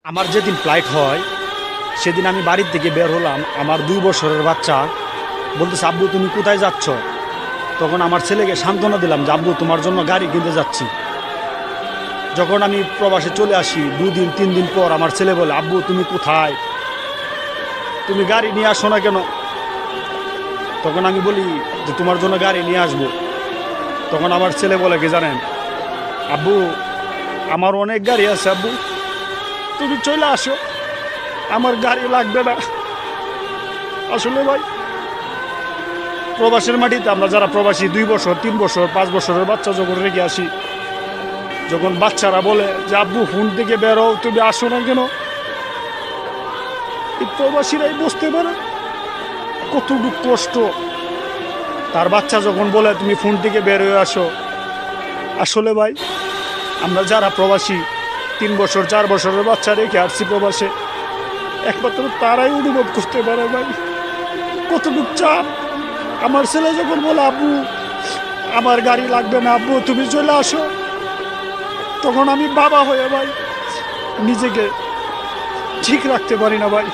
আমার যেদিন ফ্লাইট হয় সেদিন আমি বাড়ির থেকে বের হলাম। আমার 2 বছরের বাচ্চা বলতেছে, আব্বু তুমি কোথায় যাচ্ছ? তখন আমার ছেলেকে সান্ত্বনা দিলাম যে আব্বু তোমার জন্য গাড়ি কিনতে যাচ্ছি। যখন আমি প্রবাসে চলে আসি 2 দিন 3 দিন পর আমার ছেলে বলে, আব্বু তুমি কোথায়? তুমি গাড়ি নিয়ে আসো না কেন? তখন আমি বলি যে তোমার জন্য গাড়ি নিয়ে আসবো। তখন আমার ছেলে বলে কি জানেন, আব্বু আমার অনেক গাড়ি আছে, আব্বু তুমি চলে আসো, আমার গাড়ি লাগবে না। আসলে ভাই, প্রবাসের মাটিতে আমরা যারা প্রবাসী 2 বছর 3 বছর 5 বছরের বাচ্চা যখন রেখে আসি, যখন বাচ্চারা বলে যে আব্বু ফোন থেকে বেরো, তুমি আসো না কেন, এই প্রবাসীরাই বুঝতে পারে কতটুকু কষ্ট। তার বাচ্চা যখন বলে তুমি ফোন থেকে বের হয়ে আসো, আসলে ভাই আমরা যারা প্রবাসী 3 বছর 4 বছরের বাচ্চা রেখে আসছি প্রবাসে, একমাত্র তারাই অনুভব করতে পারে ভাই কতটুকু চাপ। আমার ছেলে যখন বলে আব্বু আমার গাড়ি লাগবে না, আব্বু তুমি চলে আসো, তখন আমি বাবা হয়ে ভাই নিজেকে ঠিক রাখতে পারি না ভাই।